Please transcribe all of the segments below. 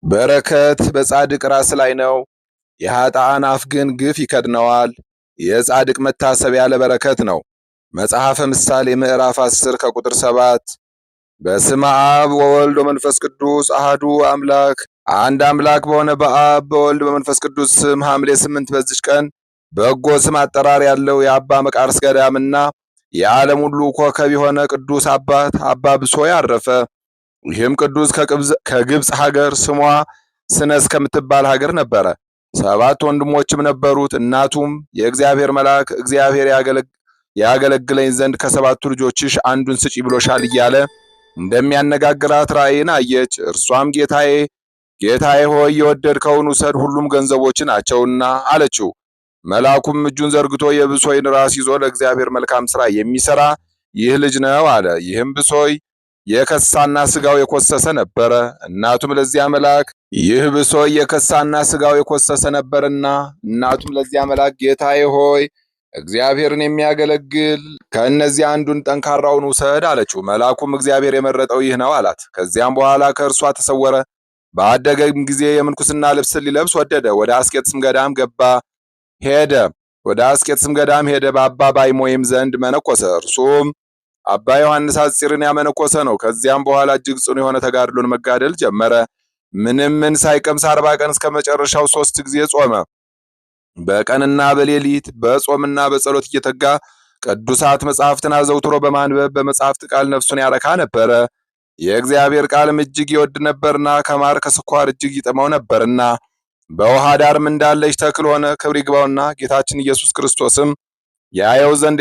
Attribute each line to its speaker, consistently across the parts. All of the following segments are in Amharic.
Speaker 1: በረከት በጻድቅ ራስ ላይ ነው፣ የኃጥአን አፍ ግን ግፍ ይከድነዋል። የጻድቅ መታሰቢያ ለበረከት ነው። መጽሐፈ ምሳሌ ምዕራፍ 10 ከቁጥር 7። በስመ አብ ወወልድ ወመንፈስ ቅዱስ አሃዱ አምላክ። አንድ አምላክ በሆነ በአብ በወልድ በመንፈስ ቅዱስ ስም ሐምሌ 8 በዚች ቀን በጎ ስም አጠራር ያለው የአባ መቃርስ ገዳምና የዓለም ሁሉ ኮከብ የሆነ ቅዱስ አባት አባ ብሶይ አረፈ። ይህም ቅዱስ ከግብፅ ሀገር ስሟ ስነስ ከምትባል ሀገር ነበረ። 7 ወንድሞችም ነበሩት። እናቱም የእግዚአብሔር መልአክ እግዚአብሔር ያገለግለኝ ዘንድ ከ7ቱ ልጆችሽ አንዱን ስጪ ብሎሻል እያለ እንደሚያነጋግራት ራእይን አየች። እርሷም ጌታዬ ሆይ የወደድከውን ውሰድ፣ ሁሉም ገንዘቦች ናቸውና አለችው። መልአኩም እጁን ዘርግቶ የብሶይን ራስ ይዞ ለእግዚአብሔር መልካም ሥራ የሚሰራ ይህ ልጅ ነው አለ። ይህም ብሶይ የከሳና ስጋው የኮሰሰ ነበረ። እናቱም ለዚያ መልአክ ይህ ብሶይ የከሳና ስጋው የኮሰሰ ነበርና እናቱም ለዚያ መልአክ ጌታዬ ሆይ እግዚአብሔርን የሚያገለግል ከእነዚህ አንዱን ጠንካራውን ውሰድ አለችው። መልአኩም እግዚአብሔር የመረጠው ይህ ነው አላት። ከዚያም በኋላ ከእርሷ ተሰወረ። ባደገም ጊዜ የምንኩስና ልብስን ሊለብስ ወደደ። ወደ አስቄጥስም ገዳም ሄደ። በአባ ባይሞይም ዘንድ መነኮሰ። እርሱም አባ ዮሐንስ አጽርን ያመነኮሰ ነው። ከዚያም በኋላ እጅግ ጽኑ የሆነ ተጋድሎን መጋደል ጀመረ። ምን ሳይቀምስ 40 ቀን እስከ መጨረሻው 3 ጊዜ ጾመ። በቀንና በሌሊት በጾምና በጸሎት እየተጋ ቅዱሳት መጻሕፍትን አዘውትሮ በማንበብ በመጻሕፍት ቃል ነፍሱን ያረካ ነበረ። የእግዚአብሔር ቃልም እጅግ ይወድ ነበርና ከማር ከስኳር እጅግ ይጥመው ነበርና በውሃ ዳርም እንዳለች ተክል ሆነ። ክብር ይግባውና ጌታችን ኢየሱስ ክርስቶስም ያየው ዘንድ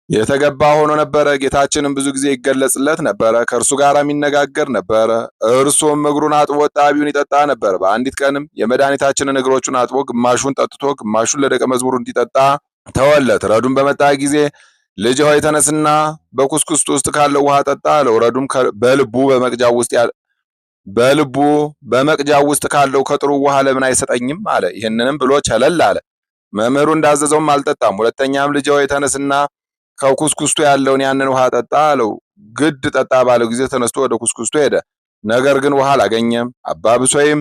Speaker 1: የተገባ ሆኖ ነበረ። ጌታችንም ብዙ ጊዜ ይገለጽለት ነበረ፣ ከእርሱ ጋር የሚነጋገር ነበረ። እርሱም እግሩን አጥቦ ጣቢውን ይጠጣ ነበር። በአንዲት ቀንም የመድኃኒታችንን እግሮቹን አጥቦ ግማሹን ጠጥቶ ግማሹን ለደቀ መዝሙሩ እንዲጠጣ ተወለት። ረዱም በመጣ ጊዜ ልጅ ሆይ ተነስና በኩስኩስቱ ውስጥ ካለው ውሃ ጠጣ አለው። ረዱም በልቡ በመቅጃው ውስጥ ካለው ከጥሩ ውሃ ለምን አይሰጠኝም አለ። ይህንንም ብሎ ቸለል አለ። መምህሩ እንዳዘዘውም አልጠጣም። ሁለተኛም ልጅ ሆይ ተነስና ከኩስኩስቱ ያለውን ያንን ውሃ ጠጣ አለው። ግድ ጠጣ ባለው ጊዜ ተነስቶ ወደ ኩስኩስቱ ሄደ። ነገር ግን ውሃ አላገኘም። አባ ብሶይም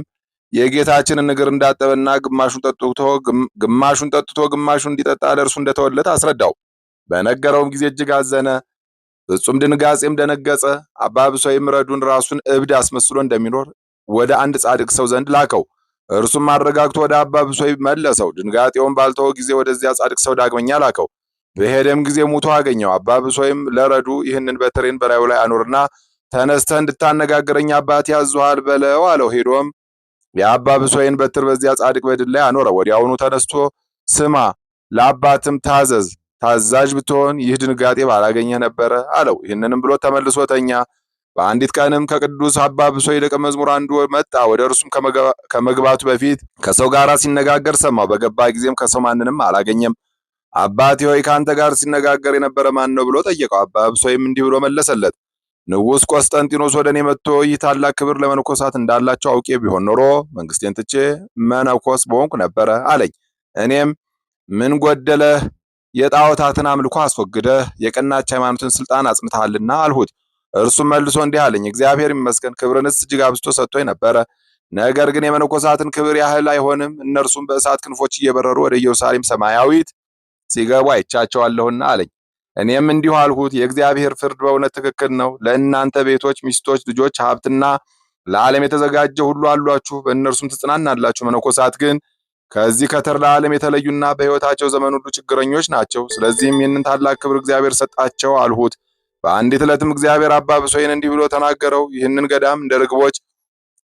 Speaker 1: የጌታችንን እግር እንዳጠበና ግማሹን ጠጥቶ ግማሹን እንዲጠጣ ለእርሱ እንደተወለት አስረዳው። በነገረውም ጊዜ እጅግ አዘነ፣ ፍጹም ድንጋጼም ደነገጸ። አባ ብሶይም ረዱን ራሱን እብድ አስመስሎ እንደሚኖር ወደ አንድ ጻድቅ ሰው ዘንድ ላከው። እርሱም አረጋግቶ ወደ አባ ብሶይ መለሰው። ድንጋጤውን ባልተወ ጊዜ ወደዚያ ጻድቅ ሰው ዳግመኛ ላከው። በሄደም ጊዜ ሙቶ አገኘው። አባ ብሶይም ለረዱ ይህንን በትሬን በላዩ ላይ አኖርና ተነስተህ እንድታነጋግረኝ አባቴ ያዙሃል በለው አለው። ሄዶም የአባ ብሶይን በትር በዚያ ጻድቅ በድን ላይ አኖረ። ወዲያውኑ ተነስቶ ስማ፣ ለአባትም ታዛዥ ብትሆን ይህ ድንጋጤ ባላገኘ ነበረ አለው። ይህንንም ብሎ ተመልሶ ተኛ። በአንዲት ቀንም ከቅዱስ አባ ብሶይ ደቀ መዝሙር አንዱ መጣ። ወደ እርሱም ከመግባቱ በፊት ከሰው ጋር ሲነጋገር ሰማው። በገባ ጊዜም ከሰው ማንንም አላገኘም። አባቴ ሆይ ከአንተ ጋር ሲነጋገር የነበረ ማን ነው ብሎ ጠየቀው። አባ ብሶይም እንዲህ ብሎ መለሰለት። ንጉሥ ቆስጠንጢኖስ ወደ እኔ መጥቶ ይህ ታላቅ ክብር ለመነኮሳት እንዳላቸው አውቄ ቢሆን ኖሮ መንግስቴን ትቼ መነኮስ በሆንኩ ነበረ አለኝ። እኔም ምን ጎደለህ? የጣዖታትን አምልኮ አስወግደህ የቀናች ሃይማኖትን ስልጣን አጽንተሃልና አልሁት። እርሱም መልሶ እንዲህ አለኝ። እግዚአብሔር ይመስገን፣ ክብርንስ እጅግ አብዝቶ ሰጥቶኝ ነበረ። ነገር ግን የመነኮሳትን ክብር ያህል አይሆንም። እነርሱም በእሳት ክንፎች እየበረሩ ወደ ኢየሩሳሌም ሰማያዊት ሲገቡ አይቻቸዋለሁና አለኝ። እኔም እንዲሁ አልሁት፣ የእግዚአብሔር ፍርድ በእውነት ትክክል ነው። ለእናንተ ቤቶች፣ ሚስቶች፣ ልጆች፣ ሀብትና ለዓለም የተዘጋጀ ሁሉ አሏችሁ፣ በእነርሱም ትጽናናላችሁ። መነኮሳት ግን ከዚህ ከተድላ ዓለም የተለዩና በሕይወታቸው ዘመን ሁሉ ችግረኞች ናቸው። ስለዚህም ይህንን ታላቅ ክብር እግዚአብሔር ሰጣቸው አልሁት። በአንዲት ዕለትም እግዚአብሔር አባ ብሶይን እንዲህ ብሎ ተናገረው። ይህንን ገዳም እንደ ርግቦች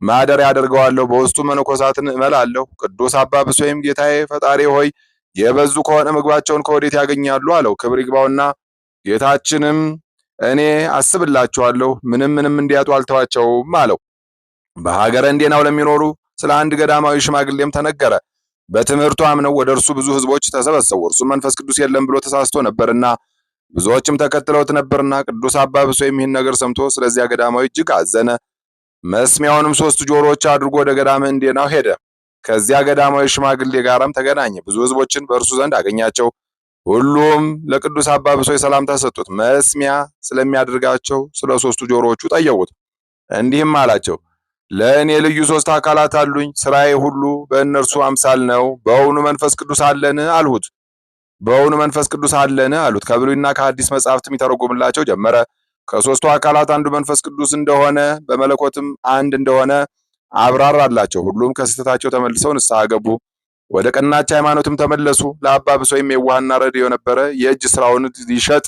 Speaker 1: ማደሪያ አደርገዋለሁ፣ በውስጡ መነኮሳትን እመላለሁ። ቅዱስ አባ ብሶይም ጌታዬ ፈጣሪ ሆይ የበዙ ከሆነ ምግባቸውን ከወዴት ያገኛሉ አለው። ክብር ይግባውና ጌታችንም እኔ አስብላችኋለሁ፣ ምንም እንዲያጡ አልተዋቸውም አለው። በሀገረ እንዴናው ለሚኖሩ ስለ አንድ ገዳማዊ ሽማግሌም ተነገረ። በትምህርቱ አምነው ወደ እርሱ ብዙ ሕዝቦች ተሰበሰቡ። እርሱም መንፈስ ቅዱስ የለም ብሎ ተሳስቶ ነበርና ብዙዎችም ተከትለውት ነበርና ቅዱስ አባ ብሶይም ይህን ነገር ሰምቶ ስለዚያ ገዳማዊ እጅግ አዘነ። መስሚያውንም 3 ጆሮዎች አድርጎ ወደ ገዳመ እንዴናው ሄደ። ከዚያ ገዳማዊ ሽማግሌ ጋራም ተገናኘ። ብዙ ሕዝቦችን በእርሱ ዘንድ አገኛቸው። ሁሉም ለቅዱስ አባ ብሶይ ሰላምታ ሰጡት። መስሚያ ስለሚያደርጋቸው ስለ 3ቱ ጆሮዎቹ ጠየቁት። እንዲህም አላቸው፣ ለእኔ ልዩ ሶስት አካላት አሉኝ፣ ስራዬ ሁሉ በእነርሱ አምሳል ነው። በውኑ መንፈስ ቅዱስ አለን አልሁት። በውኑ መንፈስ ቅዱስ አለን አሉት። ከብሉይና ከሐዲስ መጻሕፍትም ይተረጉምላቸው ጀመረ። ከሶስቱ አካላት አንዱ መንፈስ ቅዱስ እንደሆነ በመለኮትም አንድ እንደሆነ አብራራላቸው። ሁሉም ከስህተታቸው ተመልሰው ንስሐ ገቡ፣ ወደ ቀናች ሃይማኖትም ተመለሱ። ለአባ ብሶይም የዋህና ረድእ የነበረ የእጅ ስራውን ሊሸጥ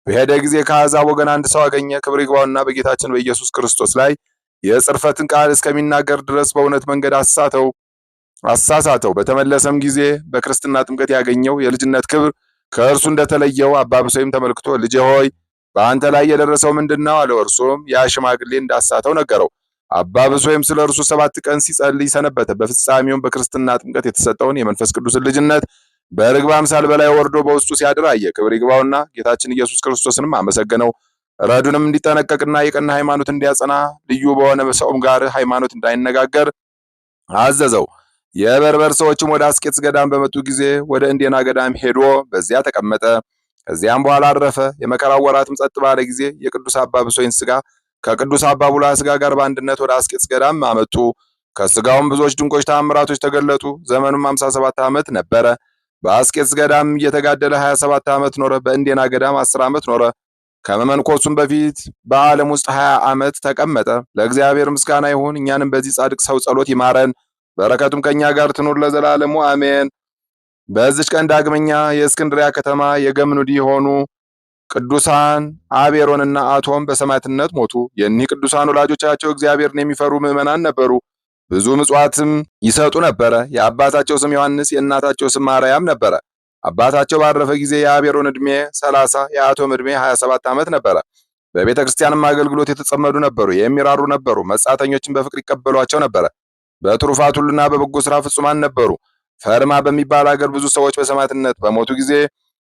Speaker 1: በሄደ ጊዜ ከአሕዛብ ወገን አንድ ሰው አገኘ። ክብር ይግባውና በጌታችን በኢየሱስ ክርስቶስ ላይ የጽርፈትን ቃል እስከሚናገር ድረስ በእውነት መንገድ አሳሳተው። በተመለሰም ጊዜ በክርስትና ጥምቀት ያገኘው የልጅነት ክብር ከእርሱ እንደተለየው አባ ብሶይም ተመልክቶ ልጄ ሆይ በአንተ ላይ የደረሰው ምንድነው? አለው። እርሱም ያ ሽማግሌ እንዳሳተው ነገረው። አባ ብሶይም ስለ እርሱ 7 ቀን ሲጸልይ ሰነበተ። በፍጻሜውም በክርስትና ጥምቀት የተሰጠውን የመንፈስ ቅዱስን ልጅነት በርግብ አምሳል በላይ ወርዶ በውስጡ ሲያድር አየ። ክብር ይግባውና ጌታችን ኢየሱስ ክርስቶስንም አመሰገነው። ረዱንም እንዲጠነቀቅና የቀና ሃይማኖት እንዲያጸና ልዩ በሆነ ሰውም ጋር ሃይማኖት እንዳይነጋገር አዘዘው። የበርበር ሰዎችም ወደ አስቄጥስ ገዳም በመጡ ጊዜ ወደ እንዴና ገዳም ሄዶ በዚያ ተቀመጠ። ከዚያም በኋላ አረፈ። የመከራው ወራትም ጸጥ ባለ ጊዜ የቅዱስ አባ ብሶይን ስጋ ከቅዱስ አባ ቡላ ስጋ ጋር በአንድነት ወደ አስቄጥስ ገዳም አመጡ። ከስጋውም ብዙዎች ድንቆች ተአምራቶች ተገለጡ። ዘመኑም 57 ዓመት ነበረ። በአስቄጥስ ገዳም እየተጋደለ 27 ዓመት ኖረ። በእንዴና ገዳም 10 ዓመት ኖረ። ከመመንኮሱም በፊት በዓለም ውስጥ 20 ዓመት ተቀመጠ። ለእግዚአብሔር ምስጋና ይሁን፣ እኛንም በዚህ ጻድቅ ሰው ጸሎት ይማረን፣ በረከቱም ከኛ ጋር ትኑር ለዘላለሙ አሜን። በዚች ቀን ዳግመኛ የእስክንድሪያ ከተማ የገምኑዲ የሆኑ ቅዱሳን አቤሮንና አቶም በሰማዕትነት ሞቱ። የእኒህ ቅዱሳን ወላጆቻቸው እግዚአብሔርን የሚፈሩ ምዕመናን ነበሩ። ብዙ ምጽዋትም ይሰጡ ነበረ። የአባታቸው ስም ዮሐንስ የእናታቸው ስም ማርያም ነበረ። አባታቸው ባረፈ ጊዜ የአቤሮን ዕድሜ 30 የአቶም ዕድሜ 27 ዓመት ነበረ። በቤተ ክርስቲያንም አገልግሎት የተጸመዱ ነበሩ፣ የሚራሩ ነበሩ። መጻተኞችን በፍቅር ይቀበሏቸው ነበረ። በትሩፋት ሁሉና በበጎ ሥራ ፍጹማን ነበሩ። ፈርማ በሚባል አገር ብዙ ሰዎች በሰማዕትነት በሞቱ ጊዜ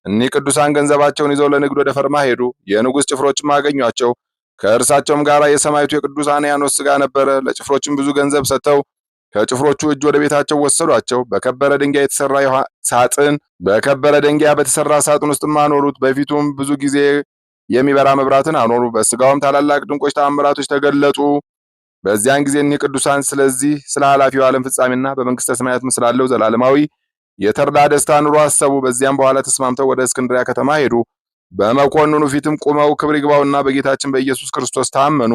Speaker 1: እኒህ ቅዱሳን ገንዘባቸውን ይዘው ለንግድ ወደ ፈርማ ሄዱ። የንጉሥ ጭፍሮችም አገኟቸው። ከእርሳቸውም ጋር የሰማዕቱ የቅዱስ አንያኖስ ሥጋ ነበረ። ለጭፍሮችም ብዙ ገንዘብ ሰጥተው ከጭፍሮቹ እጅ ወደ ቤታቸው ወሰዷቸው። በከበረ ድንጋይ በተሰራ ሳጥን ውስጥም አኖሩት። በፊቱም ብዙ ጊዜ የሚበራ መብራትን አኖሩ። በስጋውም ታላላቅ ድንቆች ተአምራቶች ተገለጡ። በዚያን ጊዜ እኒህ ቅዱሳን ስለ ኃላፊው ዓለም ፍጻሜና በመንግስተ ሰማያትም ስላለው ዘላለማዊ የተድላ ደስታ ኑሮ አሰቡ። በዚያም በኋላ ተስማምተው ወደ እስክንድሪያ ከተማ ሄዱ። በመኮንኑ ፊትም ቁመው ክብር ይግባውና በጌታችን በኢየሱስ ክርስቶስ ታመኑ።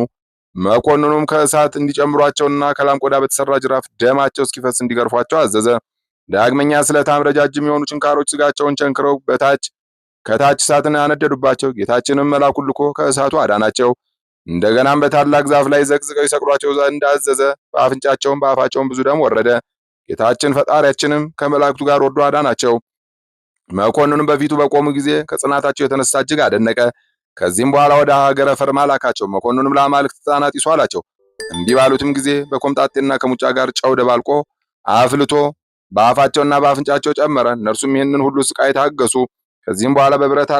Speaker 1: መኮንኑም ከእሳት እንዲጨምሯቸውና ከላም ቆዳ በተሰራ ጅራፍ ደማቸው እስኪፈስ እንዲገርፏቸው አዘዘ። ዳግመኛ ስለታም ረጃጅም የሆኑ ችንካሮች ስጋቸውን ቸንክረው ከታች እሳትን አነደዱባቸው። ጌታችንም መልአኩን ልኮ ከእሳቱ አዳናቸው። እንደገናም በታላቅ ዛፍ ላይ ዘቅዝቀው ይሰቅሏቸው ዘንድ አዘዘ። በአፍንጫቸውም በአፋቸውም ብዙ ደም ወረደ። ጌታችን ፈጣሪያችንም ከመላእክቱ ጋር ወርዶ አዳናቸው። መኮንኑም በፊቱ በቆሙ ጊዜ ከጽናታቸው የተነሳ እጅግ አደነቀ። ከዚህም በኋላ ወደ ሀገረ ፈርማ ላካቸው። መኮንኑም ለአማልክት ዕጣን ጢሱ አላቸው። እምቢ ባሉትም ጊዜ በኮምጣጤና ከሙጫ ጋር ጨው ደባልቆ አፍልቶ በአፋቸውና በአፍንጫቸው ጨመረ። እነርሱም ይህንን ሁሉ ስቃይ ታገሱ። ከዚህም በኋላ በብረት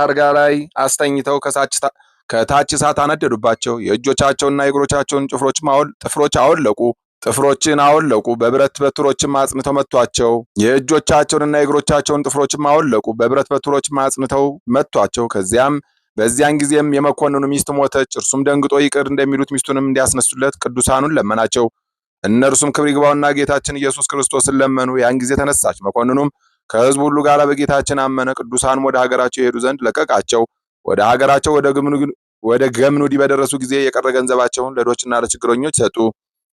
Speaker 1: አልጋ ላይ አስተኝተው ከታች እሳት አነደዱባቸው። የእጆቻቸውና የእግሮቻቸውን ጥፍሮችን አወለቁ። በብረት በትሮችም አጽንተው መቷቸው። የእጆቻቸውንና የእግሮቻቸውን ጥፍሮችም አወለቁ። በብረት በትሮችም አጽንተው መቷቸው። በዚያን ጊዜም የመኮንኑ ሚስት ሞተች። እርሱም ደንግጦ ይቅር እንደሚሉት ሚስቱንም እንዲያስነሱለት ቅዱሳኑን ለመናቸው። እነርሱም ክብር ይግባውና ጌታችን ኢየሱስ ክርስቶስን ለመኑ። ያን ጊዜ ተነሳች። መኮንኑም ከሕዝቡ ሁሉ ጋር በጌታችን አመነ። ቅዱሳንም ወደ ሀገራቸው የሄዱ ዘንድ ለቀቃቸው። ወደ ሀገራቸው ወደ ገምኑዲ በደረሱ ጊዜ የቀረ ገንዘባቸውን ለድሆችና ለችግረኞች ሰጡ።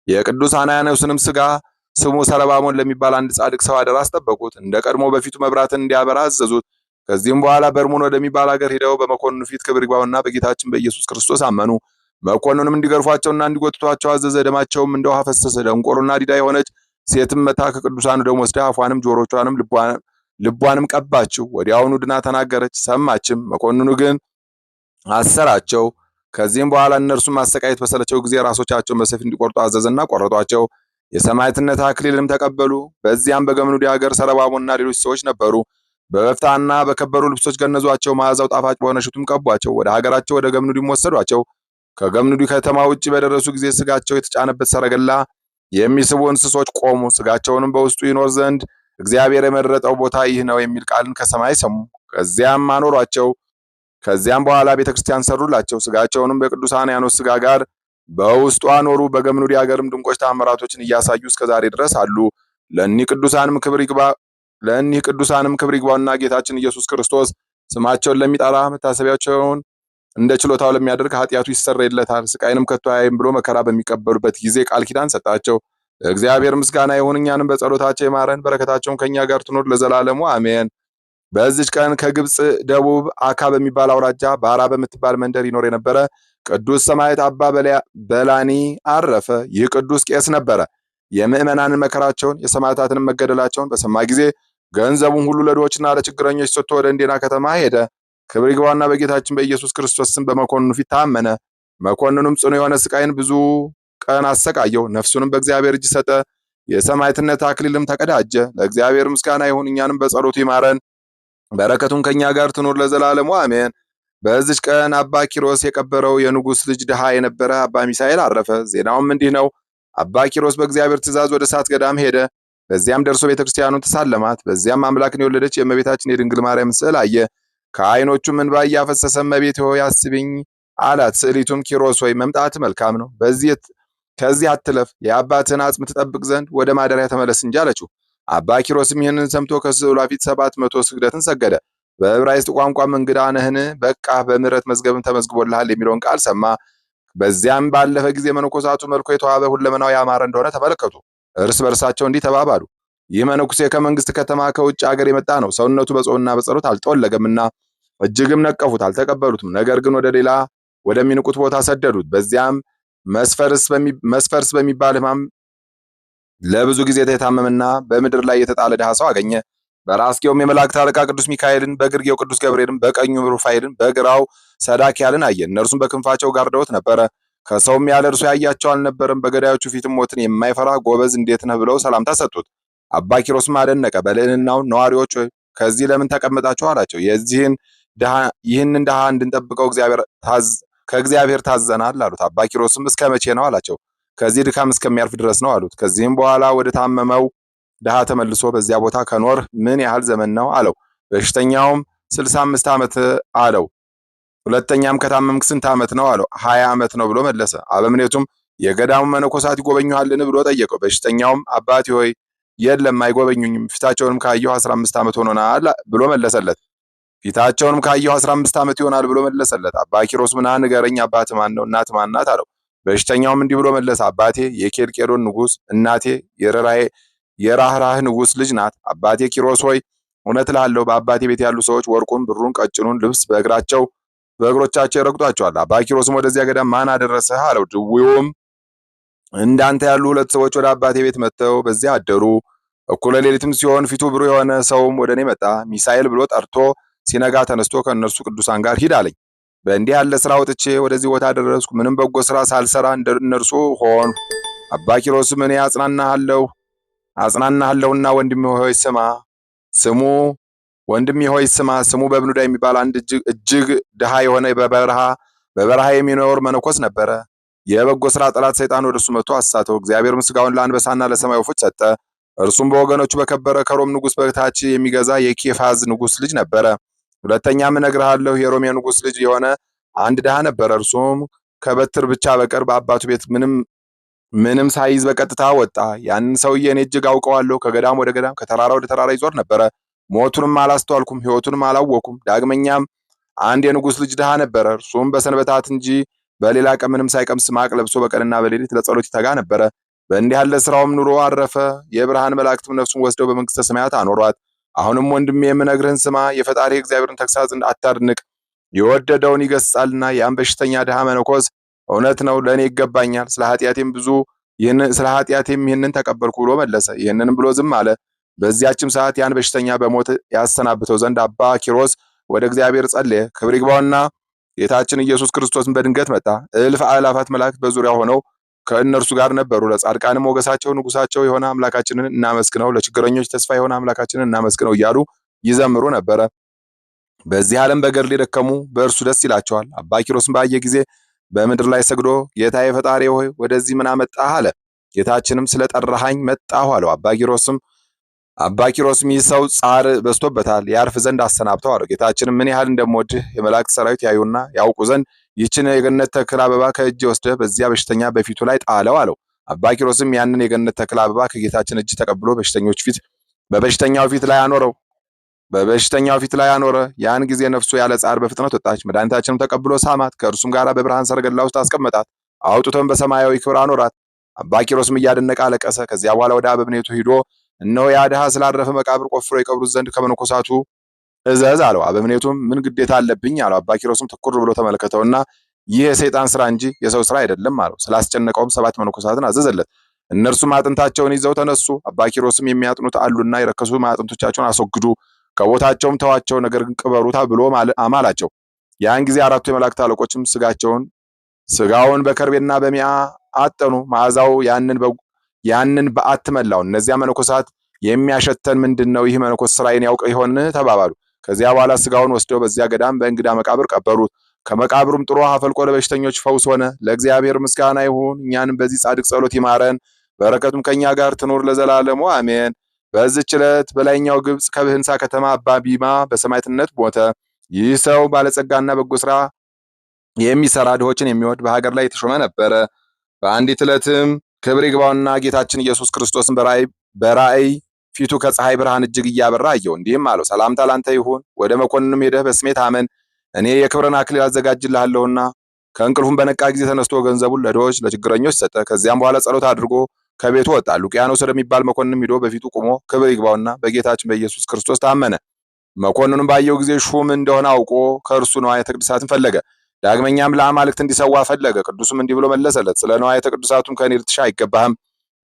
Speaker 1: የቅዱስ አንያኖስንም ሥጋ ስሙ ሰለባሞን ለሚባል አንድ ጻድቅ ሰው አደራ አስጠበቁት። እንደ ቀድሞ በፊቱ መብራትን እንዲያበራ አዘዙት። ከዚህም በኋላ በርሙን ወደሚባል ሀገር ሄደው በመኮንኑ ፊት ክብር ይግባውና በጌታችን በኢየሱስ ክርስቶስ አመኑ። መኮንኑም እንዲገርፏቸውና እንዲጎትቷቸው አዘዘ። ደማቸውም እንደ ውሃ ፈሰሰ። ደንቆሮና ዲዳ የሆነች ሴትም መታ ከቅዱሳኑ ደም ወስዳ አፏንም ጆሮቿንም ልቧንም ቀባችው። ወዲያውኑ ድና ተናገረች፣ ሰማችም። መኮንኑ ግን አሰራቸው። ከዚህም በኋላ እነርሱም ማሰቃየት በሰለቸው ጊዜ ራሶቻቸውን በሰይፍ እንዲቆርጡ አዘዘና ቆረጧቸው። የሰማዕትነት አክሊልንም ተቀበሉ። በዚያም በገምኑዲ ሀገር ሰለባሞንና ሌሎች ሰዎች ነበሩ። በበፍታና በከበሩ ልብሶች ገነዟቸው። መዓዛው ጣፋጭ በሆነ ሽቱም ቀቧቸው። ወደ ሀገራቸው ወደ ገምኑዲም ወሰዷቸው። ከገምኑዲ ከተማ ውጭ በደረሱ ጊዜ ስጋቸው የተጫነበት ሰረገላ የሚስቡ እንስሶች ቆሙ። ስጋቸውንም በውስጡ ይኖር ዘንድ እግዚአብሔር የመረጠው ቦታ ይህ ነው የሚል ቃልን ከሰማይ ሰሙ። ከዚያም አኖሯቸው። ከዚያም በኋላ ቤተክርስቲያን ሰሩላቸው። ስጋቸውንም በቅዱስ አንያኖስ ስጋ ጋር በውስጡ አኖሩ። በገምኑድ ሀገርም ድንቆች ተአምራቶችን እያሳዩ እስከዛሬ ድረስ አሉ። ለእኒህ ቅዱሳንም ክብር ይግባውና ጌታችን ኢየሱስ ክርስቶስ ስማቸውን ለሚጠራ መታሰቢያቸውን እንደ ችሎታው ለሚያደርግ ኃጢአቱ ይሰረይለታል፣ ስቃይንም ከቶ አያይም ብሎ መከራ በሚቀበሉበት ጊዜ ቃል ኪዳን ሰጣቸው። ለእግዚአብሔር ምስጋና ይሁን፣ እኛንም በጸሎታቸው ይማረን፣ በረከታቸውም ከኛ ጋር ትኖር ለዘላለሙ አሜን። በዚች ቀን ከግብፅ ደቡብ አካ በሚባል አውራጃ ባራ በምትባል መንደር ይኖር የነበረ ቅዱስ ሰማዕት አባ በላኒ አረፈ። ይህ ቅዱስ ቄስ ነበረ። የምዕመናንን መከራቸውን የሰማዕታትንም መገደላቸውን በሰማ ጊዜ ገንዘቡን ሁሉ ለድሆችና ለችግረኞች ሰጥቶ ወደ እንዴና ከተማ ሄደ። ክብር ይግባውና በጌታችን በኢየሱስ ክርስቶስ ስም በመኮንኑ ፊት ታመነ። መኮንኑም ጽኑ የሆነ ስቃይን ብዙ ቀን አሰቃየው። ነፍሱንም በእግዚአብሔር እጅ ሰጠ። የሰማዕትነት አክሊልም ተቀዳጀ። ለእግዚአብሔር ምስጋና ይሁን፣ እኛንም በጸሎቱ ይማረን፣ በረከቱም ከኛ ጋር ትኑር ለዘላለሙ አሜን። በዚች ቀን አባ ኪሮስ የቀበረው የንጉሥ ልጅ ድሃ የነበረ አባ ሚሳኤል አረፈ። ዜናውም እንዲህ ነው። አባ ኪሮስ በእግዚአብሔር ትእዛዝ ወደ እሳት ገዳም ሄደ። በዚያም ደርሶ ቤተክርስቲያኑን ተሳለማት። በዚያም አምላክን የወለደች የእመቤታችን የድንግል ማርያም ስዕል አየ። ከዓይኖቹም እንባ እያፈሰሰ እመቤቴ ሆይ አስቢኝ አላት። ስዕሊቱም ኪሮስ ሆይ መምጣት መልካም ነው፣ ከዚህ አትለፍ፣ የአባትህን አጽም ትጠብቅ ዘንድ ወደ ማደሪያ ተመለስ እንጂ አለችው። አባ ኪሮስም ይህንን ሰምቶ ከስዕሏ ፊት 700 ስግደትን ሰገደ። በዕብራይስጥ ቋንቋም እንግዳ ነህን? በቃ በምሕረት መዝገብም ተመዝግቦልሃል የሚለውን ቃል ሰማ። በዚያም ባለፈ ጊዜ መነኮሳቱ መልኩ የተዋበ ሁለመናው ያማረ እንደሆነ ተመለከቱ። እርስ በርሳቸው እንዲህ ተባባሉ፣ ይህ መነኩሴ ከመንግስት ከተማ ከውጭ ሀገር የመጣ ነው። ሰውነቱ በጾምና በጸሎት አልጠወለገምና እጅግም ነቀፉት፣ አልተቀበሉትም። ነገር ግን ወደ ሌላ ወደሚንቁት ቦታ ሰደዱት። በዚያም መስፈርስ በሚባል ሕማም ለብዙ ጊዜ የታመመና በምድር ላይ የተጣለ ድሃ ሰው አገኘ። በራስጌውም የመላእክት አለቃ ቅዱስ ሚካኤልን፣ በግርጌው ቅዱስ ገብርኤልን፣ በቀኙ ሩፋኤልን፣ በግራው ሰዳክያልን አየ። እነርሱም በክንፋቸው ጋርደውት ነበረ። ከሰውም ያለ እርሱ ያያቸው አልነበረም። በገዳዮቹ ፊትም ሞትን የማይፈራ ጎበዝ እንዴት ነህ ብለው ሰላምታ ሰጡት። አባ ኪሮስም አደነቀ። በልዕልናው ነዋሪዎች ሆይ ከዚህ ለምን ተቀመጣችሁ አላቸው። ይህንን ድሃ እንድንጠብቀው ከእግዚአብሔር ታዘናል አሉት። አባ ኪሮስም እስከ መቼ ነው አላቸው። ከዚህ ድካም እስከሚያርፍ ድረስ ነው አሉት። ከዚህም በኋላ ወደ ታመመው ድሃ ተመልሶ በዚያ ቦታ ከኖር ምን ያህል ዘመን ነው አለው። በሽተኛውም 65 ዓመት አለው። ሁለተኛም ከታመምክ ስንት ዓመት ነው አለው። 20 ዓመት ነው ብሎ መለሰ። አበምኔቱም የገዳሙ መነኮሳት ይጎበኙሃልን ብሎ ጠየቀው። በሽተኛውም አባቴ ሆይ የለም አይጎበኙኝም፣ ፊታቸውንም ካየሁ 15 ዓመት ሆኖናል ብሎ መለሰለት። ፊታቸውንም ካየሁ 15 ዓመት ይሆናል ብሎ መለሰለት። አባ ኪሮስ ምን ንገረኝ፣ አባት ማን ነው? እናት ማን ናት አለው። በሽተኛውም እንዲህ ብሎ መለሰ። አባቴ የኬልቄዶን ንጉሥ፣ እናቴ የራህራህ ንጉሥ ልጅ ናት። አባቴ ኪሮስ ሆይ እውነት እልሃለሁ በአባቴ ቤት ያሉ ሰዎች ወርቁን፣ ብሩን፣ ቀጭኑን ልብስ በእግሮቻቸው ይረግጧቸዋል። አባ ኪሮስም ወደዚያ ገዳም ማን አደረሰህ አለው። ድውዩም እንዳንተ ያሉ 2 ሰዎች ወደ አባቴ ቤት መጥተው በዚያ አደሩ። እኩለ ሌሊትም ሲሆን ፊቱ ብሩህ የሆነ ሰውም ወደ እኔ መጣ። ሚሳኤል ብሎ ጠርቶ ሲነጋ ተነስቶ ከእነርሱ ቅዱሳን ጋር ሂድ አለኝ። በእንዲህ ያለ ስራ ወጥቼ ወደዚህ ቦታ ደረስኩ። ምንም በጎ ስራ ሳልሰራ እነርሱ ሆን። አባ ኪሮስም እኔ አጽናናለሁና ወንድሜ ሆይ ስማ። ስሙ በብኑዳ የሚባል አንድ እጅግ ድሃ የሆነ በበረሃ የሚኖር መነኮስ ነበረ። የበጎ ስራ ጠላት ሰይጣን ወደ እርሱ መጥቶ አሳተው። እግዚአብሔርም ሥጋውን ለአንበሳና ለሰማይ ወፎች ሰጠ። እርሱም በወገኖቹ በከበረ ከሮም ንጉሥ በታች የሚገዛ የኬፋዝ ንጉሥ ልጅ ነበረ። ሁለተኛም እነግርሃለሁ የሮሜ ንጉሥ ልጅ የሆነ አንድ ድሃ ነበረ። እርሱም ከበትር ብቻ በቀር በአባቱ ቤት ምንም ሳይዝ በቀጥታ ወጣ። ያንን ሰውዬ እኔ እጅግ አውቀዋለሁ። ከገዳም ወደ ገዳም ከተራራ ወደ ተራራ ይዞር ነበረ። ሞቱንም አላስተዋልኩም፣ ሕይወቱንም አላወኩም። ዳግመኛም አንድ የንጉሥ ልጅ ድሃ ነበረ። እርሱም በሰንበታት እንጂ በሌላ ቀን ምንም ሳይቀምስ ማቅ ለብሶ በቀንና በሌሊት ለጸሎት ይተጋ ነበረ። በእንዲህ ያለ ስራውም ኑሮ አረፈ። የብርሃን መላእክትም ነፍሱን ወስደው በመንግስተ ሰማያት አኖሯት። አሁንም ወንድሜ የምነግርህን ስማ። የፈጣሪ እግዚአብሔርን ተግሳጽ አታድንቅ፣ የወደደውን ይገስጻልና። ያን በሽተኛ ድሃ መነኮስ እውነት ነው ለእኔ ይገባኛል፣ ስለ ኃጢአቴም ይህንን ተቀበልኩ ብሎ መለሰ። ይህንንም ብሎ ዝም አለ። በዚያችም ሰዓት ያን በሽተኛ በሞት ያሰናብተው ዘንድ አባ ኪሮስ ወደ እግዚአብሔር ጸለየ። ክብር ይግባውና ጌታችን ኢየሱስ ክርስቶስን በድንገት መጣ። እልፍ አእላፋት መላእክት በዙሪያው ሆነው ከእነርሱ ጋር ነበሩ። ለጻድቃንም ሞገሳቸው ንጉሳቸው የሆነ አምላካችንን እናመስግነው፣ ለችግረኞች ተስፋ የሆነ አምላካችንን እናመስግነው እያሉ ይዘምሩ ነበረ። በዚህ ዓለም በገድል የደከሙ በእርሱ ደስ ይላቸዋል። አባ ኪሮስን ባየ ጊዜ በምድር ላይ ሰግዶ ጌታዬ ፈጣሪ ሆይ ወደዚህ ምን አመጣህ አለ። ጌታችንም ስለ ጠራሃኝ መጣሁ አለው። አባ ኪሮስም አባ ኪሮስም ይህ ሰው ጻር በዝቶበታል፣ ያርፍ ዘንድ አሰናብተው አለው። ጌታችንም ምን ያህል እንደምወድህ የመላእክት ሰራዊት ያዩና ያውቁ ዘንድ ይችን የገነት ተክል አበባ ከእጅ ወስደህ በዚያ በሽተኛ በፊቱ ላይ ጣለው አለው። አባ ኪሮስም ያንን የገነት ተክል አበባ ከጌታችን እጅ ተቀብሎ በበሽተኛው ፊት ላይ አኖረው። በበሽተኛው ፊት ላይ አኖረ። ያን ጊዜ ነፍሱ ያለ ጻር በፍጥነት ወጣች። መድኃኒታችንም ተቀብሎ ሳማት፣ ከእርሱም ጋር በብርሃን ሰረገላ ውስጥ አስቀመጣት። አውጥቶም በሰማያዊ ክብር አኖራት። አባ ኪሮስም እያደነቀ አለቀሰ። ከዚያ በኋላ ወደ አበምኔቱ ሂዶ እነሆ ያ ድሃ ስላረፈ መቃብር ቆፍሮ የቀብሩት ዘንድ ከመነኮሳቱ እዘዝ አለው። አበምኔቱም ምን ግዴታ አለብኝ አለው። አባ ኪሮስም ትኩር ብሎ ተመለከተውና ይህ የሰይጣን ስራ እንጂ የሰው ስራ አይደለም አለው። ስላስጨነቀውም 7 መነኮሳትን አዘዘለት። እነርሱም አጥንታቸውን ይዘው ተነሱ። አባ ኪሮስም የሚያጥኑት አሉና የረከሱ አጥንቶቻቸውን አስወግዱ፣ ከቦታቸውም ተዋቸው፣ ነገር ግን ቅበሩታ ብሎ አማላቸው። ያን ጊዜ 4ቱ የመላእክት አለቆችም ስጋውን በከርቤና በሚያ አጠኑ። መዓዛው ያንን በዓት መላው። እነዚያ መነኮሳት የሚያሸተን ምንድነው? ይህ መነኮስ ስራዬን ያውቅ ይሆን ተባባሉ። ከዚያ በኋላ ስጋውን ወስደው በዚያ ገዳም በእንግዳ መቃብር ቀበሩት። ከመቃብሩም ጥሩ ውሃ ፈልቆ ለበሽተኞች ፈውስ ሆነ። ለእግዚአብሔር ምስጋና ይሁን፣ እኛንም በዚህ ጻድቅ ጸሎት ይማረን፣ በረከቱም ከኛ ጋር ትኑር ለዘላለሙ አሜን። በዚህች ዕለት በላይኛው ግብጽ ከብህንሳ ከተማ አባ ቢማ በሰማዕትነት ሞተ። ይህ ሰው ባለጸጋና በጎ ስራ የሚሰራ ድሆችን የሚወድ በሀገር ላይ የተሾመ ነበረ። በአንዲት ዕለትም ክብር ይግባውና ጌታችን ኢየሱስ ክርስቶስን በራእይ ፊቱ ከፀሐይ ብርሃን እጅግ እያበራ አየው። እንዲህም አለው፣ ሰላምታ ላንተ ይሁን። ወደ መኮንንም ሄደህ በስሜ ታመን፣ እኔ የክብርን አክሊል አዘጋጅልሃለሁና። ከእንቅልፉም በነቃ ጊዜ ተነስቶ ገንዘቡን ለድሆች ለችግረኞች ሰጠ። ከዚያም በኋላ ጸሎት አድርጎ ከቤቱ ወጣ። ሉቂያኖስ ወደሚባል መኮንንም ሂዶ በፊቱ ቆሞ ክብር ይግባውና በጌታችን በኢየሱስ ክርስቶስ ታመነ። መኮንኑም ባየው ጊዜ ሹም እንደሆነ አውቆ ከእርሱ ንዋየ ቅድሳትን ፈለገ። ዳግመኛም ለአማልክት እንዲሰዋ ፈለገ። ቅዱስም እንዲህ ብሎ መለሰለት፣ ስለ ንዋየ ቅድሳቱም ከእኔ ልትሻ አይገባህም።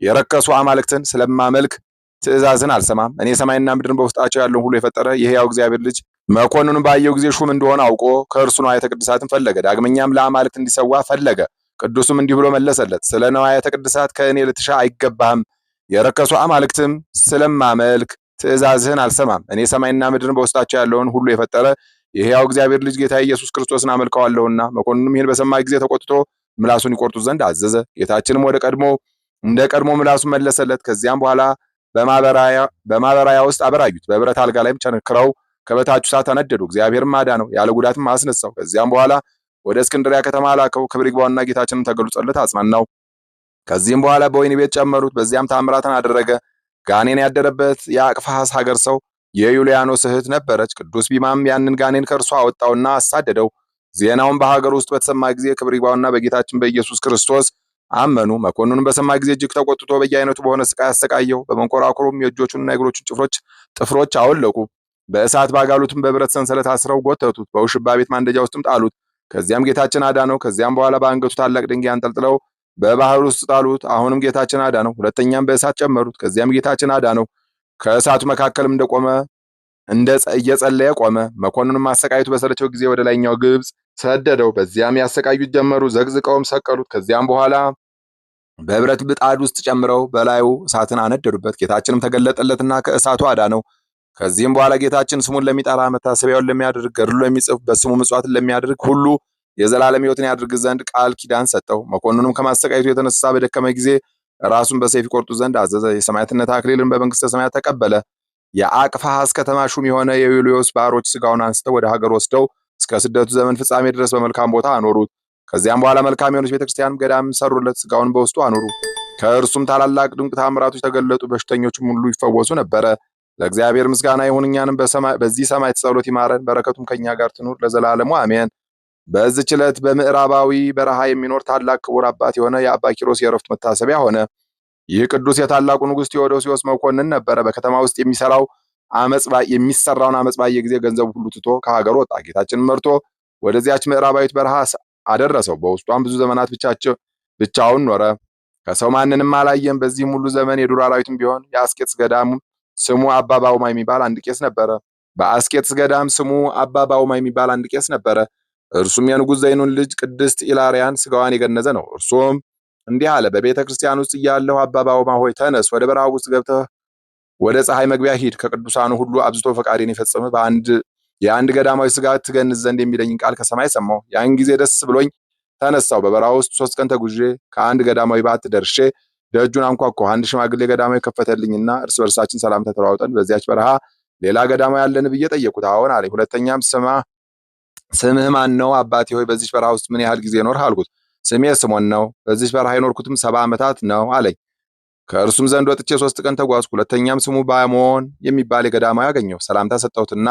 Speaker 1: የረከሱ አማልክትን ስለማመልክ ትእዛዝን አልሰማም። እኔ ሰማይና ምድርን በውስጣቸው ያለውን ሁሉ የፈጠረ የሕያው እግዚአብሔር ልጅ። መኮንኑም ባየው ጊዜ ሹም እንደሆነ አውቆ ከእርሱ ንዋየ ቅድሳትን ፈለገ። ዳግመኛም ለአማልክት እንዲሰዋ ፈለገ። ቅዱስም እንዲህ ብሎ መለሰለት፣ ስለ ንዋየ ቅድሳት ከእኔ ልትሻ አይገባህም። የረከሱ አማልክትም ስለማመልክ ትእዛዝህን አልሰማም። እኔ ሰማይና ምድርን በውስጣቸው ያለውን ሁሉ የፈጠረ የሕያው እግዚአብሔር ልጅ ጌታ ኢየሱስ ክርስቶስን አመልከዋለሁና። መኮንኑም ይህን በሰማ ጊዜ ተቆጥቶ ምላሱን ይቆርጡ ዘንድ አዘዘ። ጌታችንም እንደ ቀድሞ ምላሱን መለሰለት። ከዚያም በኋላ በማበራያ ውስጥ አበራዩት። በብረት አልጋ ላይም ቸንክረው ከበታቹ እሳት አነደዱ። እግዚአብሔርም አዳነው፣ ያለ ጉዳትም አስነሳው። ከዚያም በኋላ ወደ እስክንድሪያ ከተማ ላከው። ክብር ይግባውና ጌታችንም ተገልጾለት አጽናናው። ከዚህም በኋላ በወህኒ ቤት ጨመሩት። በዚያም ታምራትን አደረገ። ጋኔን ያደረበት የአቅፋሐስ ሀገር ሰው የዩልያኖስ እህት ነበረች። ቅዱስ ቢማም ያንን ጋኔን ከእርሷ አወጣውና አሳደደው። ዜናውን በሀገር ውስጥ በተሰማ ጊዜ ክብር ይግባውና በጌታችን በኢየሱስ ክርስቶስ አመኑ። መኮንኑም በሰማ ጊዜ እጅግ ተቆጥቶ በየአይነቱ በሆነ ስቃይ አሰቃየው። በመንኮራኩሩም የእጆቹንና የእግሮቹን ጥፍሮች አወለቁ። በእሳት ባጋሉትም በብረት ሰንሰለት አስረው ጎተቱት። በውሽባ ቤት ማንደጃ ውስጥም ጣሉት። ከዚያም ጌታችን አዳነው። ከዚያም በኋላ በአንገቱ ታላቅ ድንጋይ አንጠልጥለው በባህር ውስጥ ጣሉት። አሁንም ጌታችን አዳነው። ሁለተኛም በእሳት ጨመሩት። ከዚያም ጌታችን አዳነው። ከእሳቱ መካከልም እየጸለየ ቆመ። መኮንኑም አሰቃዩት በሰለቸው ጊዜ ወደ ላይኛው ግብጽ ሰደደው። በዚያም ያሰቃዩት ጀመሩ። ዘግዝቀውም ሰቀሉት። ከዚያም በኋላ በብረት ምጣድ ውስጥ ጨምረው በላዩ እሳትን አነደዱበት። ጌታችንም ተገለጠለትና ከእሳቱ አዳነው። ከዚህም በኋላ ጌታችን ስሙን ለሚጠራ መታሰቢያውን ለሚያደርግ ገድሉ ለሚጽፍ በስሙ ምጽዋትን ለሚያደርግ ሁሉ የዘላለም ሕይወትን ያድርግ ዘንድ ቃል ኪዳን ሰጠው። መኮንኑም ከማሰቃየቱ የተነሳ በደከመ ጊዜ ራሱን በሰይፍ ይቆርጡ ዘንድ አዘዘ። የሰማዕትነት አክሊልን በመንግስተ ሰማያት ተቀበለ። የአቅፋሐስ ከተማ ሹም የሆነ የዩልዮስ ባሮች ስጋውን አንስተው ወደ ሀገር ወስደው እስከ ስደቱ ዘመን ፍጻሜ ድረስ በመልካም ቦታ አኖሩት። ከዚያም በኋላ መልካም የሆነች ቤተክርስቲያን ገዳም ሰሩለት። ስጋውን በውስጡ አኖሩ። ከእርሱም ታላላቅ ድንቅ ታምራቶች ተገለጡ። በሽተኞችም ሁሉ ይፈወሱ ነበረ። ለእግዚአብሔር ምስጋና ይሁን፣ እኛንም በዚህ ሰማዕት ጸሎት ይማረን፣ በረከቱም ከኛ ጋር ትኑር ለዘላለሙ አሜን። በዚህች ዕለት በምዕራባዊ በረሃ የሚኖር ታላቅ ክቡር አባት የሆነ የአባ ኪሮስ የዕረፍቱ መታሰቢያ ሆነ። ይህ ቅዱስ የታላቁ ንጉሥ ቴዎዶሲዮስ መኮንን ነበረ። በከተማ ውስጥ የሚሰራውን አመጽ ባየ ጊዜ ገንዘቡ ሁሉ ትቶ ከሀገር ወጣ። ጌታችንን መርቶ ወደዚያች ምዕራባዊት በረሃ አደረሰው። በውስጧም ብዙ ዘመናት ብቻውን ኖረ። ከሰው ማንንም አላየም። በዚህም ሁሉ ዘመን የዱር አራዊትም ቢሆን የአስቄጥስ ገዳም ስሙ አባ ባውማ የሚባል አንድ ቄስ ነበረ። በአስቄጥስ ገዳም ስሙ አባ ባውማ የሚባል አንድ ቄስ ነበረ። እርሱም የንጉሥ ዘይኑን ልጅ ቅድስት ኢላሪያን ስጋዋን የገነዘ ነው። እርሱም እንዲህ አለ። በቤተ ክርስቲያን ውስጥ እያለሁ አባ ባውማ ሆይ ተነስ፣ ወደ በረሃ ውስጥ ገብተህ ወደ ፀሐይ መግቢያ ሂድ። ከቅዱሳኑ ሁሉ አብዝቶ ፈቃዴን የፈጸመ የአንድ ገዳማዊ ስጋ ትገንዝ ዘንድ የሚለኝን ቃል ከሰማይ ሰማሁ። ያን ጊዜ ደስ ብሎኝ ተነሳው። በበረሃ ውስጥ 3 ቀን ተጉዤ ከአንድ ገዳማዊ ባት ደርሼ ደጁን አንኳኳሁ። አንድ ሽማግሌ ገዳማዊ ከፈተልኝና እርስ በርሳችን ሰላምታ ተለዋውጠን በዚያች በረሃ ሌላ ገዳማዊ ያለን ብዬ ጠየቁት። አዎን አለኝ። ሁለተኛም ስምህ ማን ነው አባቴ ሆይ በዚች በረሃ ውስጥ ምን ያህል ጊዜ ኖርህ አልኩት። ስሜ ስሞን ነው፣ በዚች በረሃ የኖርኩትም 70 ዓመታት ነው አለኝ። ከእርሱም ዘንድ ወጥቼ 3 ቀን ተጓዝኩ። ሁለተኛም ስሙ ባሞን የሚባል ገዳማዊ አገኘሁ። ሰላምታ ሰጠሁትና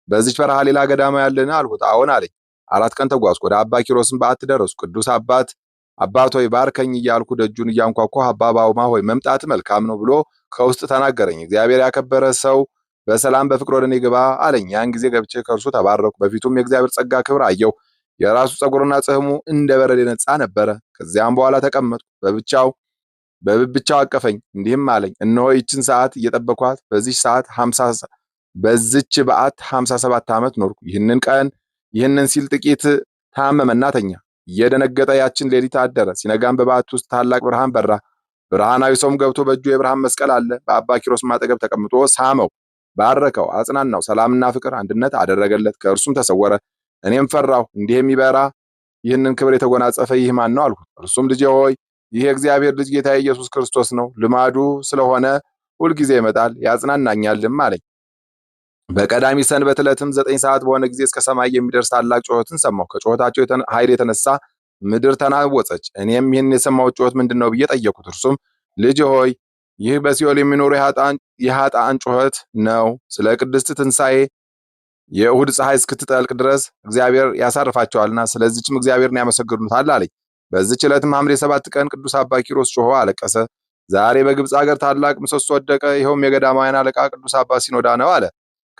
Speaker 1: በዚች በረሃ ሌላ ገዳማዊ ያለን አልኩት። አዎን አለኝ። 4 ቀን ተጓዝኩ። ወደ አባ ኪሮስም በዓት ደረስኩ። ቅዱስ አባት ሆይ ባርከኝ እያልኩ ደጁን እያንኳኳሁ አባ ባውማ ሆይ መምጣት መልካም ነው ብሎ ከውስጥ ተናገረኝ። እግዚአብሔር ያከበረ ሰው በሰላም በፍቅር ወደ እኔ ግባ አለኝ። ያን ጊዜ ገብቼ ከእርሱ ተባረኩ። በፊቱም የእግዚአብሔር ጸጋ ክብር አየሁ። የራሱ ጸጉርና ጽሕሙ እንደ በረድ የነጻ ነበረ። ከዚያም በኋላ ተቀመጥኩ። በብቻው አቀፈኝ፣ እንዲህም አለኝ፣ እነሆ ይችን ሰዓት እየጠበኳት በዚች በዓት 57 ዓመት ኖርኩ። ይህንን ሲል ጥቂት ታመመና ተኛ። እየደነገጠ ያችን ሌሊት አደረ። ሲነጋም በበዓት ውስጥ ታላቅ ብርሃን በራ። ብርሃናዊ ሰውም ገብቶ በእጁ የብርሃን መስቀል አለ። በአባ ኪሮስም አጠገብ ተቀምጦ ሳመው፣ ባረከው፣ አጽናናው፣ ሰላምና ፍቅር አንድነት አደረገለት። ከእርሱም ተሰወረ። እኔም ፈራሁ። እንዲህ የሚበራ ይህንን ክብር የተጎናጸፈ ይህ ማን ነው አልኩት። እርሱም ልጄ ሆይ ይህ የእግዚአብሔር ልጅ ጌታ ኢየሱስ ክርስቶስ ነው። ልማዱ ስለሆነ ሁልጊዜ ይመጣል ያጽናናኛልም አለኝ። በቀዳሚ ሰንበት ዕለትም 9 ሰዓት በሆነ ጊዜ እስከ ሰማይ የሚደርስ ታላቅ ጩኸትን ሰማሁ። ከጩኸታቸው ኃይል የተነሳ ምድር ተናወጸች። እኔም ይህን የሰማሁት ጩኸት ምንድን ነው ብዬ ጠየቅኩት። እርሱም ልጅ ሆይ ይህ በሲኦል የሚኖሩ የኃጥአን ጩኸት ነው። ስለ ቅድስት ትንሣኤ የእሁድ ፀሐይ እስክትጠልቅ ድረስ እግዚአብሔር ያሳርፋቸዋልና ስለዚህም እግዚአብሔርን ያመሰግኑታል አለኝ። በዚህች ዕለትም ሐምሌ 7 ቀን ቅዱስ አባ ኪሮስ ጮሆ አለቀሰ። ዛሬ በግብፅ ሀገር ታላቅ ምሰሶ ወደቀ። ይኸውም የገዳማውያን አለቃ ቅዱስ አባ ሲኖዳ ነው አለ።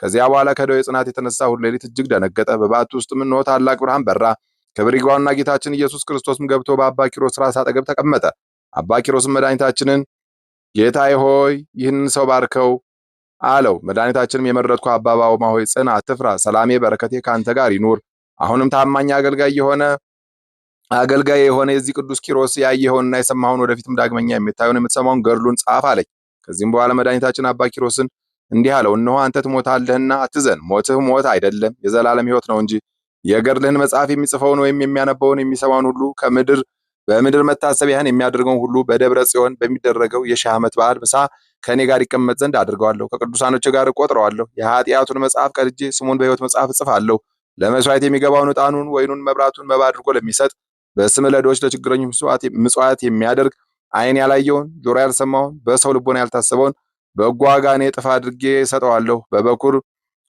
Speaker 1: ከዚያ በኋላ ከደዌ ጽናት የተነሳ ሁሉ ሌሊት እጅግ ደነገጠ። በበዓቱ ውስጥም እነሆ ታላቅ ብርሃን በራ። ክብር ይግባውና ጌታችን ኢየሱስ ክርስቶስም ገብቶ በአባ ኪሮስ ራስ አጠገብ ተቀመጠ። አባ ኪሮስም መድኃኒታችንን ጌታዬ ሆይ ይህንን ሰው ባርከው አለው። መድኃኒታችንም የመረጥኩ አባ ባውማ ሆይ ጽና፣ አትፍራ፣ ሰላሜ በረከቴ ከአንተ ጋር ይኑር። አሁንም ታማኝ አገልጋይ የሆነ የዚህ ቅዱስ ኪሮስ ያየኸውንና የሰማኸውን ወደፊትም ዳግመኛ የምታየውን የምትሰማውን ገድሉን ጻፍ አለኝ። ከዚህም በኋላ መድኃኒታችን አባ ኪሮስን እንዲህ አለው፣ እነሆ አንተ ትሞታለህና አትዘን። ሞትህ ሞት አይደለም የዘላለም ሕይወት ነው እንጂ። የገድልህን መጽሐፍ የሚጽፈውን ወይም የሚያነበውን የሚሰማውን ሁሉ በምድር መታሰቢያህን የሚያደርገውን ሁሉ በደብረ ጽዮን በሚደረገው የ1000 ዓመት በዓል ምሳ ከእኔ ጋር ይቀመጥ ዘንድ አድርገዋለሁ። ከቅዱሳኖች ጋር እቆጥረዋለሁ። የኃጢአቱን መጽሐፍ ቀድጄ ስሙን በሕይወት መጽሐፍ እጽፋለሁ። ለመሥዋዕት የሚገባውን ዕጣኑን፣ ወይኑን፣ መብራቱን መባ አድርጎ ለሚሰጥ በስም ለድሆች ለችግረኞች ምጽዋት የሚያደርግ ዓይን ያላየውን ጆሮ ያልሰማውን በሰው ልቦና ያልታሰበውን በጎ ዋጋ እኔ እጥፍ አድርጌ እሰጠዋለሁ።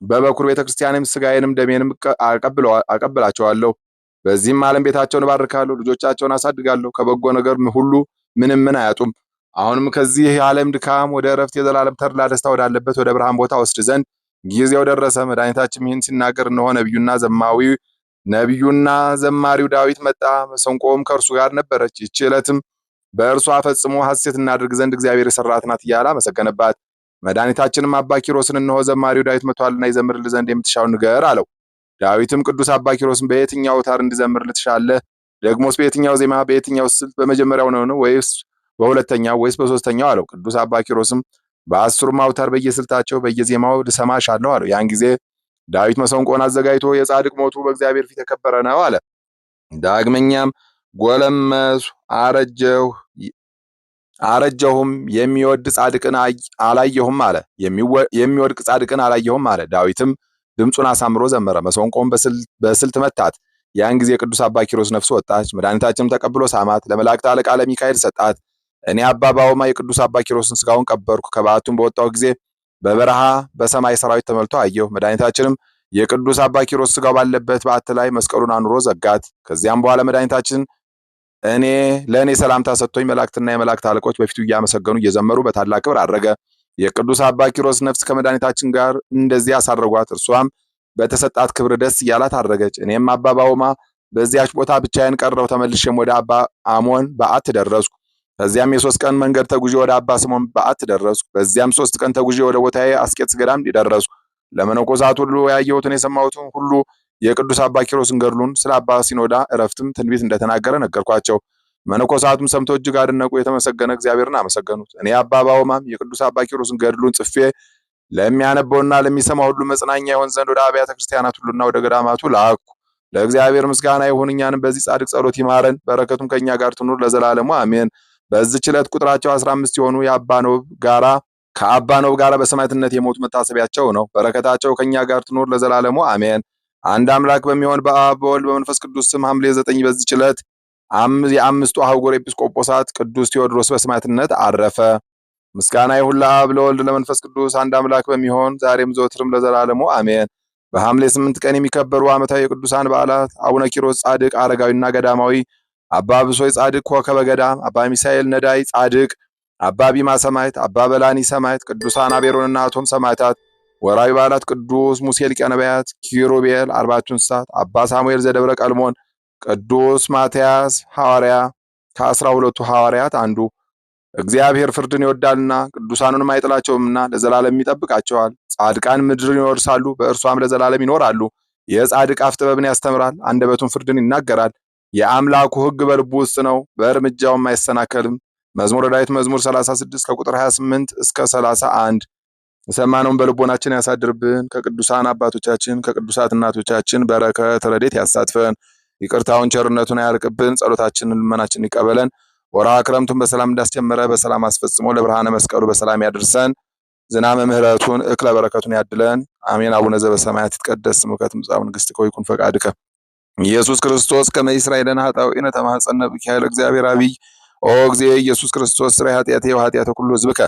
Speaker 1: በበኩር ቤተክርስቲያንም ሥጋዬንም ደሜንም አቀብላቸዋለሁ። በዚህም ዓለም ቤታቸውን እባርካለሁ፣ ልጆቻቸውን አሳድጋለሁ። ከበጎ ነገር ሁሉ ምንም አያጡም። አሁንም ከዚህ የዓለም ድካም ወደ ዕረፍት የዘላለም ተድላ ደስታ ወዳለበት ወደ ብርሃን ቦታ ወስድ ዘንድ ጊዜው ደረሰ። መድኃኒታችን ይህን ሲናገር እነሆ ነቢዩና ዘማሪው ዳዊት መጣ። መሰንቆም ከእርሱ ጋር ነበረች። ይህች ዕለትም በእርሷ ፈጽሞ ሐሴት እናድርግ ዘንድ እግዚአብሔር የሠራት ናት እያለ አመሰገነባት። መድኃኒታችንም አባ ኪሮስን እነሆ ዘማሪው ዳዊት መጥቷልና ይዘምርልህ ዘንድ የምትሻውን ንገር አለው። ዳዊትም ቅዱስ አባ ኪሮስን በየትኛው አውታር እንዲዘምርልህ ትሻለህ? ደግሞስ በየትኛው ዜማ፣ በየትኛው ስልት፣ በመጀመሪያው ነው ወይስ በሁለተኛው ወይስ በሶስተኛው አለው። ቅዱስ አባ ኪሮስም በ10ሩም አውታር በየስልታቸው በየዜማው ልሰማሽ አለው አለው። ያን ጊዜ ዳዊት መሰንቆን አዘጋጅቶ የጻድቅ ሞቱ በእግዚአብሔር ፊት የከበረ ነው አለ። ዳግመኛም ጎለመስሁ አረጀሁም የሚወድቅ ጻድቅን አላየሁም አለ። ዳዊትም ድምፁን አሳምሮ ዘመረ፣ መሰንቆን በስልት መታት። ያን ጊዜ ቅዱስ አባ ኪሮስ ነፍሱ ወጣች። መድኃኒታችንም ተቀብሎ ሳማት፣ ለመላእክት አለቃ ለሚካኤል ሰጣት። እኔ አባ ባውማ የቅዱስ አባ ኪሮስን ሥጋውን ቀበርኩ። ከበዓቱም በወጣሁ ጊዜ በበረሃ በሰማይ ሰራዊት ተመልቶ አየሁ። መድኃኒታችንም የቅዱስ አባ ኪሮስ ሥጋው ባለበት በዓት ላይ መስቀሉን አኑሮ ዘጋት። ከዚያም በኋላ መድኃኒታችን ለእኔ ሰላምታ ሰጥቶኝ መላእክትና የመላእክት አለቆች በፊቱ እያመሰገኑ እየዘመሩ በታላቅ ክብር አረገ። የቅዱስ አባ ኪሮስ ነፍስ ከመድኃኒታችን ጋር እንደዚህ አሳረጓት። እርሷም በተሰጣት ክብር ደስ እያላት አረገች። እኔም አባ ባውማ በዚያች ቦታ ብቻዬን ቀረሁ። ተመልሼም ወደ አባ አሞን በዓት ደረስኩ። ከዚያም የ3 ቀን መንገድ ተጉዤ ወደ አባ ስምዖን በዓት ደረስኩ። በዚያም 3 ቀን ተጉዤ ወደ ቦታዬ አስቄጥስ ገዳም ደረስኩ። ለመነኮሳት ሁሉ ያየሁትን የሰማሁትን ሁሉ የቅዱስ አባ ኪሮስን ገድሉን ስለ አባ ሲኖዳ ዕረፍትም ትንቢት እንደተናገረ ነገርኳቸው። መነኮሳቱም ሰምተው እጅግ አደነቁ፣ የተመሰገነ እግዚአብሔርን አመሰገኑት። እኔ አባ ባውማም የቅዱስ አባ ኪሮስን ገድሉን ጽፌ ለሚያነበውና ለሚሰማ ሁሉ መጽናኛ ይሆን ዘንድ ወደ አብያተ ክርስቲያናት ሁሉና ወደ ገዳማቱ ላኩ። ለእግዚአብሔር ምስጋና ይሁን፣ እኛንም በዚህ ጻድቅ ጸሎት ይማረን፣ በረከቱም ከኛ ጋር ትኑር ለዘላለሙ አሜን። በዚህች ዕለት ቁጥራቸው 15 የሆኑ ከአባ ኖብ ጋራ በሰማዕትነት የሞቱ መታሰቢያቸው ነው። በረከታቸው ከኛ ጋር ትኖር ለዘላለሙ አሜን። አንድ አምላክ በሚሆን በአብ በወልድ በመንፈስ ቅዱስ ስም ሐምሌ 9 በዚህች ዕለት የአምስቱ አህጉር ኤጲስቆጶሳት ቅዱስ ቴዎድሮስ በሰማዕትነት አረፈ። ምስጋና ይሁን ለአብ ለወልድ ለመንፈስ ቅዱስ አንድ አምላክ በሚሆን ዛሬም ዘወትርም ለዘላለሙ አሜን። በሐምሌ 8 ቀን የሚከበሩ ዓመታዊ የቅዱሳን በዓላት አቡነ ኪሮስ ጻድቅ አረጋዊና ገዳማዊ፣ አባ ብሶይ ጻድቅ ኮከበ ገዳም፣ አባ ሚሳኤል ነዳይ ጻድቅ፣ አባ ቢማ ሰማዕት፣ አባ በላኒ ሰማዕት፣ ቅዱሳን አቤሮንና አቶም ሰማዕታት። ወርኃዊ በዓላት ቅዱስ ሙሴ ሊቀ ነቢያት፣ ኪሩቤል አርባዕቱ እንስሳት፣ አባ ሳሙኤል ዘደብረ ቀልሞን፣ ቅዱስ ማትያስ ሐዋርያ ከ12ቱ ሐዋርያት አንዱ። እግዚአብሔር ፍርድን ይወዳልና ቅዱሳኑንም አይጥላቸውምና ለዘላለም ይጠብቃቸዋል። ጻድቃን ምድርን ይወርሳሉ፣ በእርሷም ለዘላለም ይኖራሉ። የጻድቅ አፍ ጥበብን ያስተምራል፣ አንደበቱን ፍርድን ይናገራል። የአምላኩ ሕግ በልቡ ውስጥ ነው፣ በእርምጃውም አይሰናከልም። መዝሙረ ዳዊት መዝሙር 36 ከቁጥር 28 እስከ 31። የሰማነውን በልቦናችን ያሳድርብን። ከቅዱሳን አባቶቻችን ከቅዱሳት እናቶቻችን በረከት ረድኤት ያሳትፈን። ይቅርታውን ቸርነቱን ያርቅብን። ጸሎታችንን ልመናችንን ይቀበለን። ወርኃ ክረምቱን በሰላም እንዳስጀመረ በሰላም አስፈጽሞ ለብርሃነ መስቀሉ በሰላም ያድርሰን። ዝናመ ምሕረቱን እክለ በረከቱን ያድለን። አሜን። አቡነ ዘበሰማያት ይትቀደስ ስምከ ትምጻእ መንግሥትከ ወይኩን ፈቃድከ ኢየሱስ ክርስቶስ ከመ ይስራይ ለነ ኃጣውኢነ ተማኅፀነ ብከ ኃይለ እግዚአብሔር አብይ ኦ እግዚእ ኢየሱስ ክርስቶስ ስራይ ኃጢአቴ ወኃጢአተ ኩሉ ሕዝብከ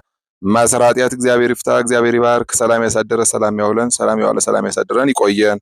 Speaker 1: ማሰራ ኃጢአት እግዚአብሔር ይፍታ። እግዚአብሔር ይባርክ። ሰላም ያሳደረ ሰላም ያውለን። ሰላም ያዋለ ሰላም ያሳድረን። ይቆየን።